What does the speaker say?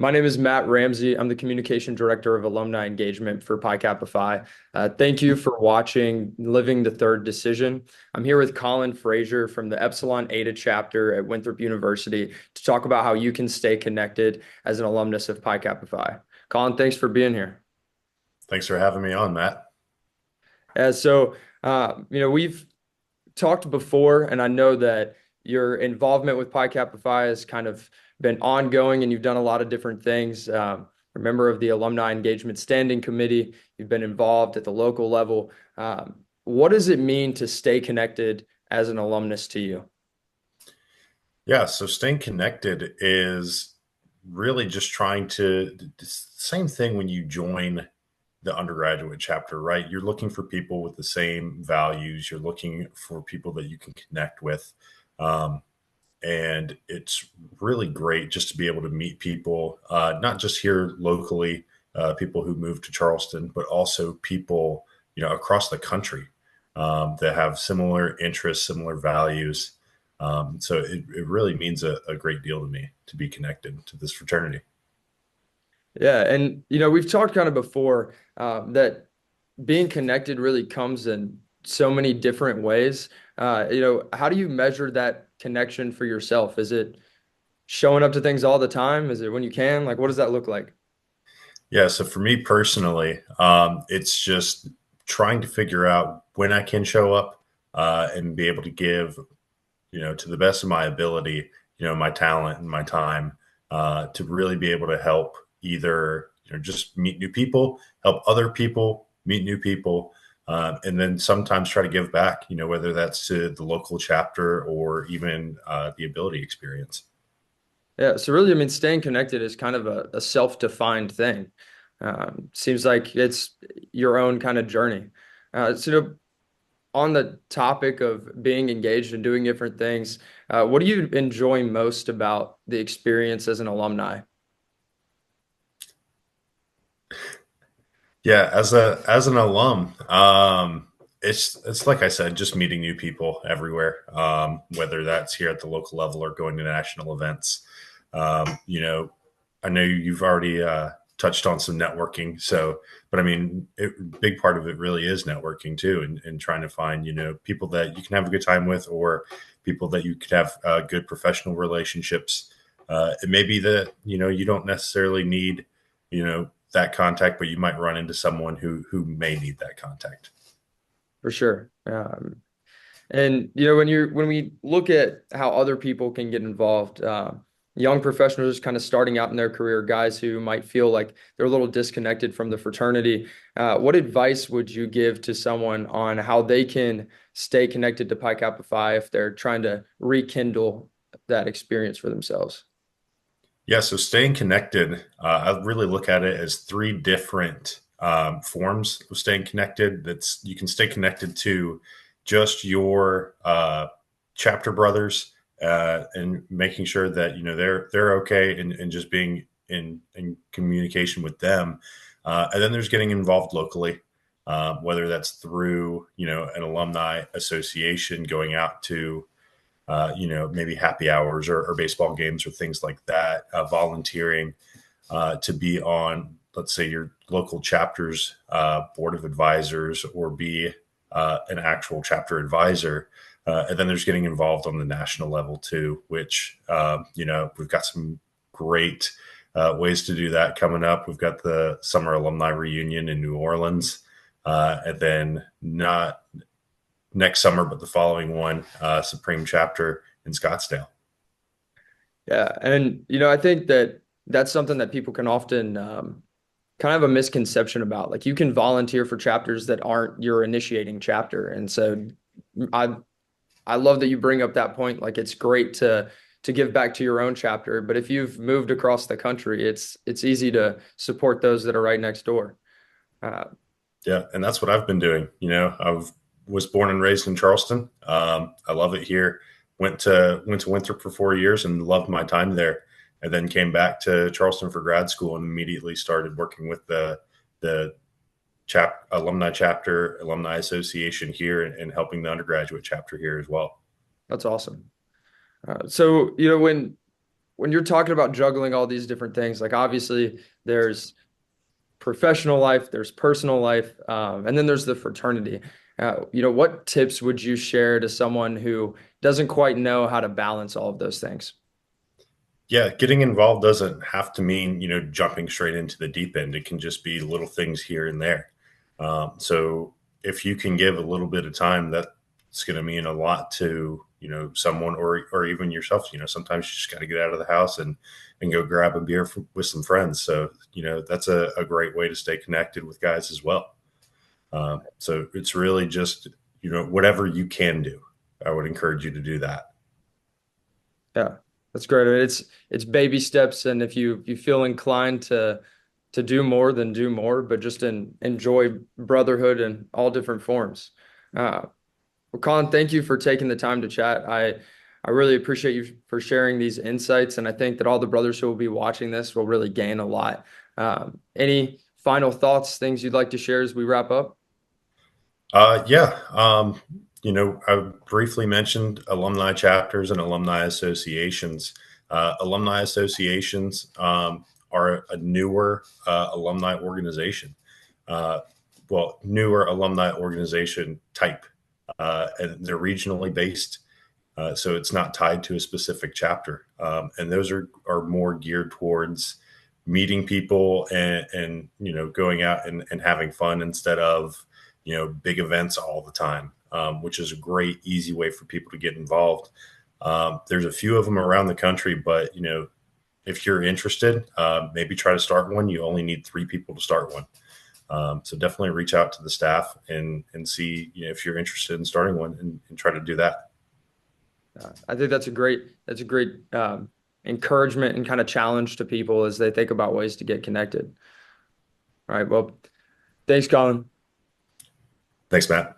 My name is Matt Ramsey. I'm the communication director of alumni engagement for Pi Kappa Phi. Thank you for watching Living the Third Decision. I'm here with Colin Frazier from the Epsilon Eta chapter at Winthrop University to talk about how you can stay connected as an alumnus of Pi Kappa Phi. Colin, thanks for being here. Thanks for having me on, Matt. We've talked before, and I know that your involvement with Pi Kappa Phi has kind of been ongoing, and you've done a lot of different things. A member of the Alumni Engagement Standing Committee. You've been involved at the local level. What does it mean to stay connected as an alumnus to you? Yeah, so staying connected is really just trying to, same thing when you join the undergraduate chapter, right? You're looking for people with the same values, you're looking for people that you can connect with. Um, and it's really great just to be able to meet people, not just here locally, people who move to Charleston, but also people, across the country that have similar interests, similar values. So it really means a great deal to me to be connected to this fraternity. Yeah, and we've talked kind of before that being connected really comes in so many different ways. How do you measure that connection for yourself? Is it showing up to things all the time? Is it when you can? Like, what does that look like? Yeah, so for me personally, it's just trying to figure out when I can show up and be able to give, to the best of my ability, my talent and my time to really be able to help either, just meet new people, help other people meet new people, and then sometimes try to give back, whether that's to the local chapter or even the ability experience. Yeah, so really, I mean, staying connected is kind of a self-defined thing. Seems like it's your own kind of journey. On the topic of being engaged and doing different things, what do you enjoy most about the experience as an alumni? Yeah, as an alum, it's like I said, just meeting new people everywhere. Whether that's here at the local level or going to national events. Um, you know, I know you've already touched on some networking, but I mean, big part of it really is networking too, and trying to find people that you can have a good time with, or people that you could have good professional relationships. It may be that you don't necessarily need that contact, but you might run into someone who may need that contact. For sure. And when we look at how other people can get involved, young professionals kind of starting out in their career, guys who might feel like they're a little disconnected from the fraternity, what advice would you give to someone on how they can stay connected to Pi Kappa Phi if they're trying to rekindle that experience for themselves? Yeah, so staying connected, I really look at it as three different forms of staying connected. That's You can stay connected to just your chapter brothers and making sure that they're okay, and just being in communication with them. And then there's getting involved locally, whether that's through an alumni association, going out to maybe happy hours or baseball games or things like that, volunteering to be on, let's say, your local chapter's board of advisors, or be an actual chapter advisor. And then there's getting involved on the national level too, which, we've got some great ways to do that coming up. We've got the summer alumni reunion in New Orleans. And then not next summer, but the following one, Supreme chapter in Scottsdale. Yeah, and I think that that's something that people can often kind of have a misconception about. Like you can volunteer for chapters that aren't your initiating chapter, and so I I love that you bring up that point. Like it's great to give back to your own chapter, but if you've moved across the country, it's easy to support those that are right next door. Uh, Yeah, and that's what I've been doing. I was born and raised in Charleston. I love it here. Went to Winthrop for 4 years and loved my time there, and then came back to Charleston for grad school and immediately started working with the alumni chapter, alumni association here, and helping the undergraduate chapter here as well. that's awesome. So when when you're talking about juggling all these different things, like obviously there's professional life, there's personal life, and then there's the fraternity. What tips would you share to someone who doesn't quite know how to balance all of those things? Yeah, getting involved doesn't have to mean, jumping straight into the deep end. It can just be little things here and there. So if you can give a little bit of time, that's going to mean a lot to, someone or even yourself. Sometimes you just got to get out of the house and go grab a beer with some friends. So, that's a great way to stay connected with guys as well. So it's really just, whatever you can do. I would encourage you to do that. Yeah, that's great. I mean, it's baby steps, and if you feel inclined to do more, then do more, but just enjoy brotherhood in all different forms. Uh, well, Colin, thank you for taking the time to chat. I really appreciate you for sharing these insights, and I think that all the brothers who will be watching this will really gain a lot. Any final thoughts, things you'd like to share as we wrap up? Yeah. I briefly mentioned alumni chapters and alumni associations. Alumni associations are a newer alumni organization. Uh, newer alumni organization type, and they're regionally based. So it's not tied to a specific chapter. And those are more geared towards meeting people and going out and having fun instead of, big events all the time, which is a great, easy way for people to get involved. There's a few of them around the country, but, if you're interested, maybe try to start one. You only need 3 people to start one. So definitely reach out to the staff and see, if you're interested in starting one and try to do that. I think that's a great encouragement and kind of challenge to people as they think about ways to get connected. All right. Well, thanks, Colin. Thanks, Matt.